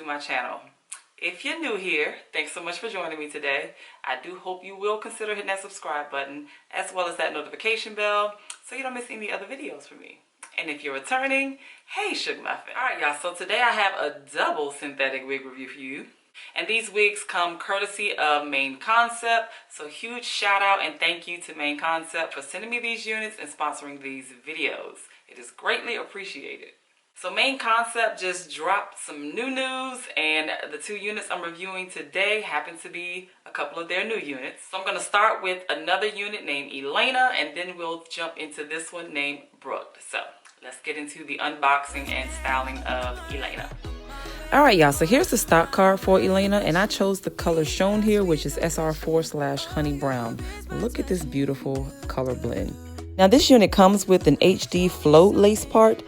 to my channel. If you're new here, thanks so much for joining me today. I do hope you will consider hitting that subscribe button as well as that notification bell so you don't miss any other videos from me. And if you're returning, hey Shug Muffins. Alright y'all, so today I have a double synthetic wig review for you. And these wigs come courtesy of Main Concept. So huge shout out and thank you to Main Concept for sending me these units and sponsoring these videos. It is greatly appreciated. So Main Concept just dropped some new news, and the two units I'm reviewing today happen to be a couple of their new units. So I'm going to start with another unit named Elayna, and then we'll jump into this one named BROOKE. So let's get into the unboxing and styling of Elayna. Alright y'all, so here's the stock card for Elayna, and I chose the color shown here, which is SR4/Honey Brown. Look at this beautiful color blend. Now this unit comes with an HD float lace part,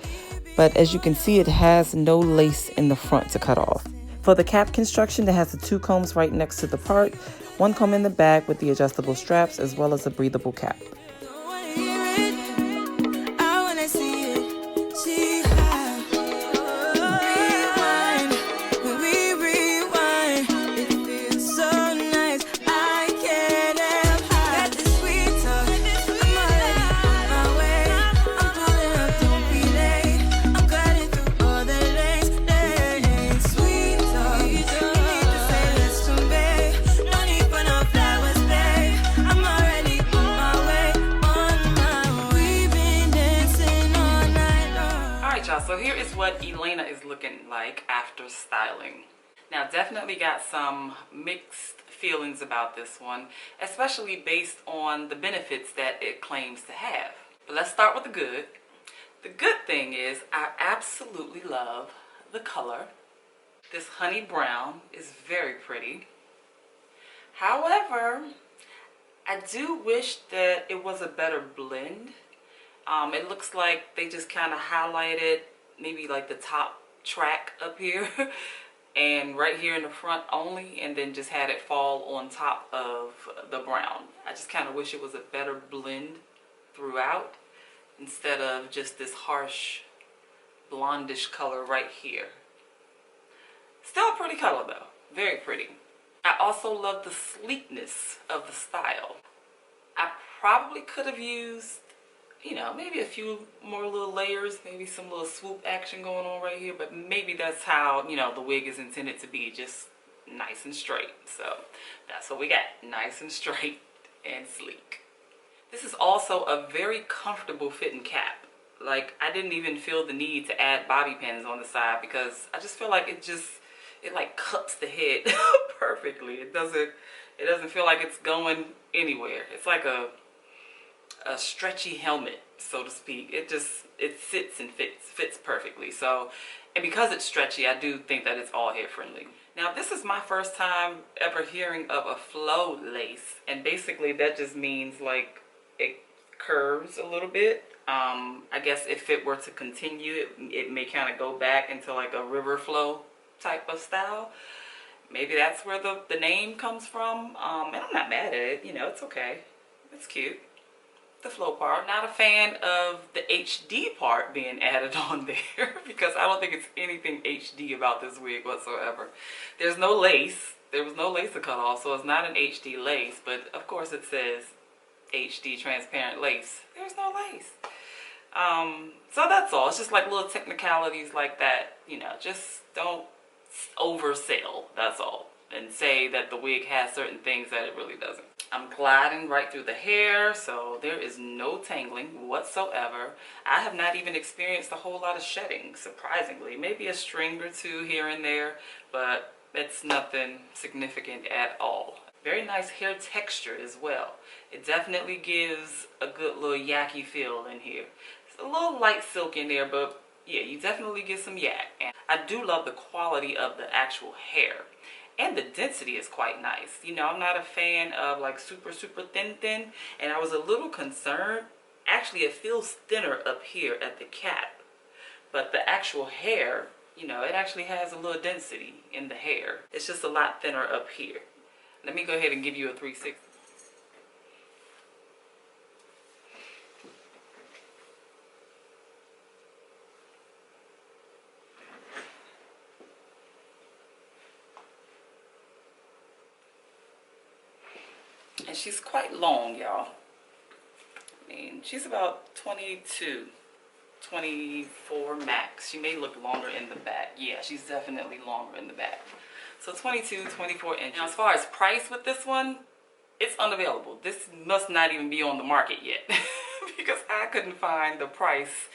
but as you can see it has no lace in the front to cut off. For the cap construction, it has the two combs right next to the part, one comb in the back with the adjustable straps as well as a breathable cap. So here is what Elayna is looking like after styling. Now definitely got some mixed feelings about this one, especially based on the benefits that it claims to have. But let's start with the good. The good thing is I absolutely love the color. This honey brown is very pretty. However, I do wish that it was a better blend. It looks like they just kind of highlighted maybe like the top track up here and right here in the front only, and then just had it fall on top of the brown. I just kind of wish it was a better blend throughout instead of just this harsh blondish color right here. Still a pretty color though, very pretty. I also love the sleekness of the style. I probably could have used, you know, maybe a few more little layers, maybe some little swoop action going on right here, but maybe that's how, you know, the wig is intended to be, just nice and straight. So that's what we got, nice and straight and sleek. This is also a very comfortable fitting cap. Like, I didn't even feel the need to add bobby pins on the side because I just feel like it like cups the head perfectly. It doesn't feel like it's going anywhere. It's like a stretchy helmet, so to speak. It sits and fits perfectly. So, and because it's stretchy, I do think that it's all hair friendly. Now this is my first time ever hearing of a flow lace, and basically that just means like it curves a little bit. I guess if it were to continue, it may kind of go back into like a river flow type of style. Maybe that's where the name comes from, and I'm not mad at it, you know, it's okay, it's cute. The flow part. Not a fan of the HD part being added on there because I don't think it's anything HD about this wig whatsoever. There's no lace. There was no lace to cut off, so it's not an HD lace, but of course it says HD transparent lace. There's no lace. So that's all. It's just like little technicalities like that, you know, just don't oversell, that's all, and say that the wig has certain things that it really doesn't. I'm gliding right through the hair, so there is no tangling whatsoever. I have not even experienced a whole lot of shedding, surprisingly. Maybe a string or two here and there, but it's nothing significant at all. Very nice hair texture as well. It definitely gives a good little yucky feel in here. It's a little light silk in there, but yeah, you definitely get some yak. And I do love the quality of the actual hair. And the density is quite nice. You know, I'm not a fan of like super thin, and I was a little concerned. Actually, it feels thinner up here at the cap, but the actual hair, you know, it actually has a little density in the hair. It's just a lot thinner up here. Let me go ahead and give you a 360. And she's quite long, y'all. I mean, she's about 22, 24 max. She may look longer in the back. Yeah, she's definitely longer in the back. So 22, 24 inches. Now, as far as price with this one, it's unavailable. This must not even be on the market yet because I couldn't find the price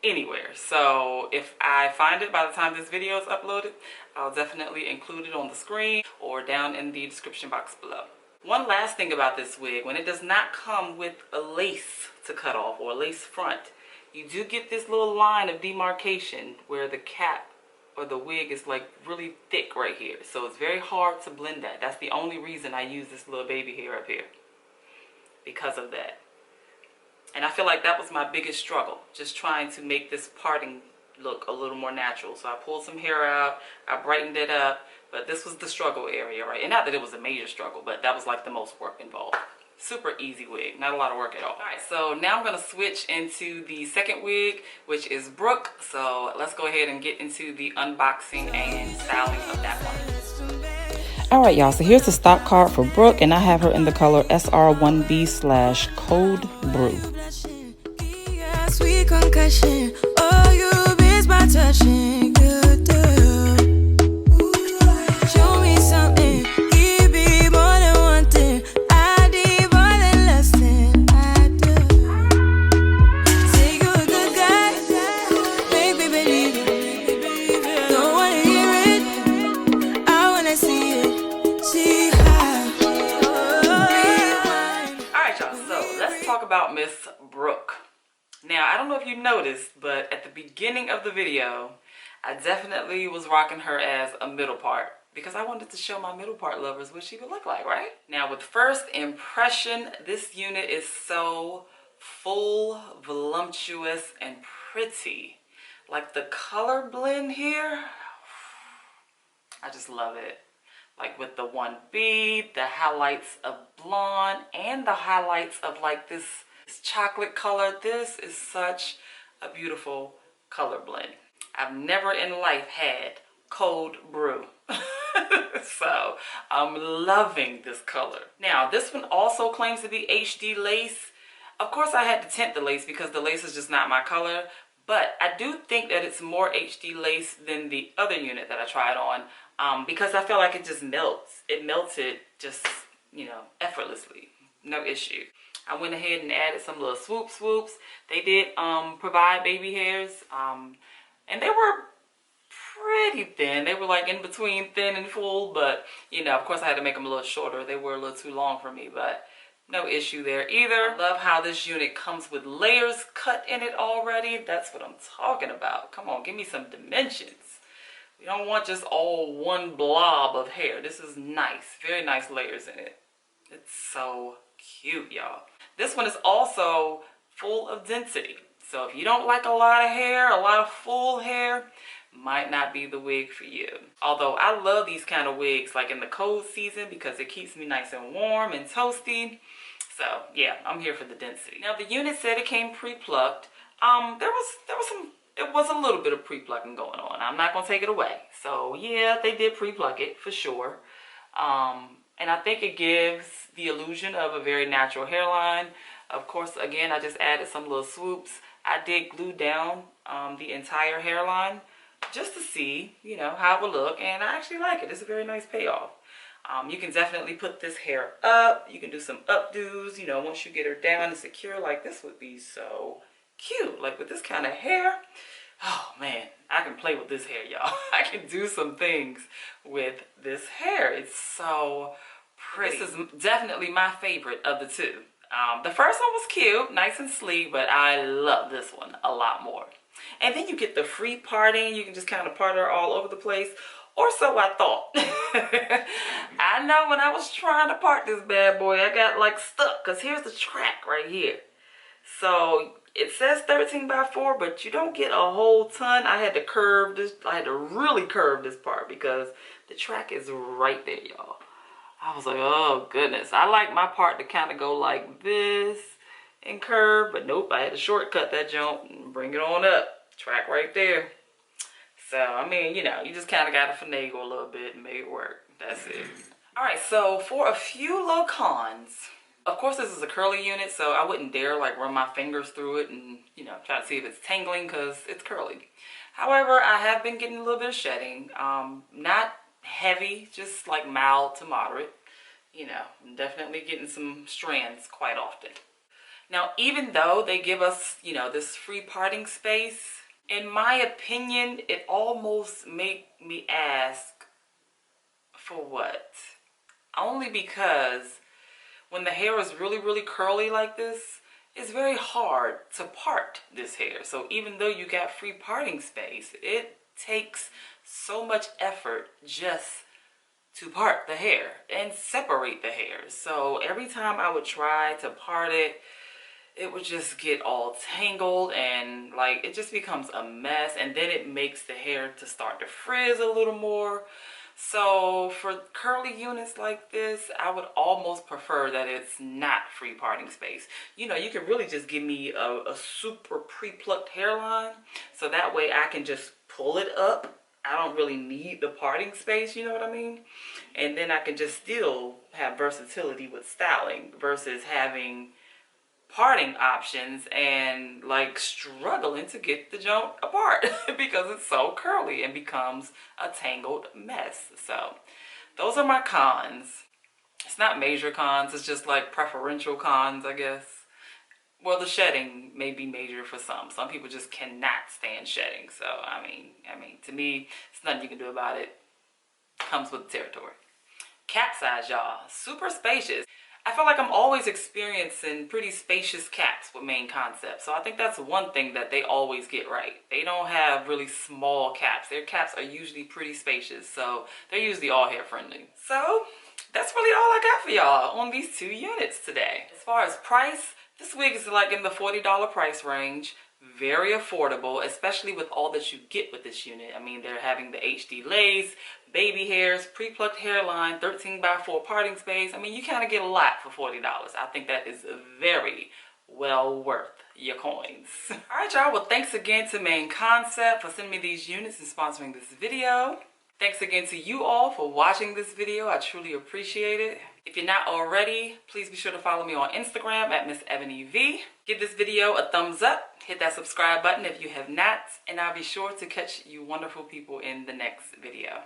anywhere. So if I find it by the time this video is uploaded, I'll definitely include it on the screen or down in the description box below. One last thing about this wig, when it does not come with a lace to cut off or a lace front, you do get this little line of demarcation where the cap or the wig is like really thick right here. So it's very hard to blend that. That's the only reason I use this little baby hair up here, because of that. And I feel like that was my biggest struggle, just trying to make this parting look a little more natural. So I pulled some hair out, I brightened it up, but this was the struggle area, right? And not that it was a major struggle, but that was like the most work involved. Super easy wig, not a lot of work at all. All right, so now I'm gonna switch into the second wig, which is Brooke. So let's go ahead and get into the unboxing and styling of that one. All right, y'all, so here's the stock card for Brooke, and I have her in the color SR1B/Cold Brew. Sweet concussion, oh, you miss my touching, good girl. Show me something, give me more than one thing. I need more than less than I do. Say you're a good guy, make me believe it. Don't wanna hear it, I wanna see it. See how. Alright, y'all, so let's talk about Miss Brooke. Now, I don't know if you noticed, but at the beginning of the video, I definitely was rocking her as a middle part because I wanted to show my middle part lovers what she would look like, right? Now, with first impression, this unit is so full, voluptuous, and pretty. Like the color blend here, I just love it. Like with the 1B, the highlights of blonde, and the highlights of like this chocolate color. This is such a beautiful color blend. I've never in life had cold brew. So I'm loving this color. Now this one also claims to be HD lace. Of course I had to tint the lace because the lace is just not my color, but I do think that it's more HD lace than the other unit that I tried on, because I feel like it just melts. It melted just, you know, effortlessly, no issue. I went ahead and added some little swoops. They did provide baby hairs, and they were pretty thin. They were like in between thin and full, but you know, of course I had to make them a little shorter. They were a little too long for me, but no issue there either. Love how this unit comes with layers cut in it already. That's what I'm talking about. Come on, give me some dimensions. We don't want just all one blob of hair. This is nice, very nice layers in it. It's so cute, y'all. This one is also full of density. So if you don't like a lot of hair, a lot of full hair, might not be the wig for you. Although I love these kind of wigs like in the cold season because it keeps me nice and warm and toasty. So yeah, I'm here for the density. Now the unit said it came pre-plucked. It was a little bit of pre-plucking going on. I'm not gonna take it away. So yeah, they did pre-pluck it for sure. And I think it gives the illusion of a very natural hairline. Of course, again, I just added some little swoops. I did glue down the entire hairline just to see, you know, how it would look. And I actually like it. It's a very nice payoff. You can definitely put this hair up. You can do some updos, you know, once you get her down and secure. Like this would be so cute. Like with this kind of hair. Oh man, I can play with this hair, y'all. I can do some things with this hair. It's so pretty. This is definitely my favorite of the two. The first one was cute, nice and sleek, but I love this one a lot more. And then you get the free parting. You can just kind of part her all over the place. Or so I thought. I know when I was trying to part this bad boy, I got like stuck because here's the track right here. So it says 13x4, but you don't get a whole ton. I had to curve this. I had to really curve this part because the track is right there, y'all. I was like, oh goodness. I like my part to kind of go like this and curve, but nope, I had to shortcut that jump and bring it on up. Track right there. So, I mean, you know, you just kind of got to finagle a little bit and make it work. That's it. All right, so for a few little cons, of course this is a curly unit, so I wouldn't dare like run my fingers through it and, you know, try to see if it's tangling because it's curly. However, I have been getting a little bit of shedding. Not heavy, just like mild to moderate. You know, I'm definitely getting some strands quite often. Now, even though they give us, you know, this free parting space, in my opinion, it almost make me ask, for what? Only because when the hair is really, really curly like this, it's very hard to part this hair. So even though you got free parting space, it takes so much effort just to part the hair and separate the hair. So every time I would try to part it, it would just get all tangled and like it just becomes a mess, and then it makes the hair to start to frizz a little more. So for curly units like this, I would almost prefer that it's not free parting space. You know, you can really just give me a super pre-plucked hairline, so that way I can just pull it up. I don't really need the parting space, you know what I mean? And then I can just still have versatility with styling versus having parting options and like struggling to get the joint apart because it's so curly and becomes a tangled mess. So those are my cons. It's not major cons, it's just like preferential cons, I guess. Well, the shedding may be major for some. Some people just cannot stand shedding. So I mean, to me, it's nothing you can do about it. Comes with the territory. Cap size, y'all, super spacious. I feel like I'm always experiencing pretty spacious caps with Main Concept. So I think that's one thing that they always get right. They don't have really small caps. Their caps are usually pretty spacious. So they're usually all hair friendly. So that's really all I got for y'all on these two units today. As far as price, this wig is like in the $40 price range. Very affordable, especially with all that you get with this unit. I mean, they're having the HD lace, baby hairs, pre-plucked hairline, 13x4 parting space. I mean, you kind of get a lot for $40. I think that is very well worth your coins. All right, y'all. Well, thanks again to Main Concept for sending me these units and sponsoring this video. Thanks again to you all for watching this video. I truly appreciate it. If you're not already, please be sure to follow me on Instagram at MsEbonyVee. Give this video a thumbs up. Hit that subscribe button if you have not. And I'll be sure to catch you wonderful people in the next video.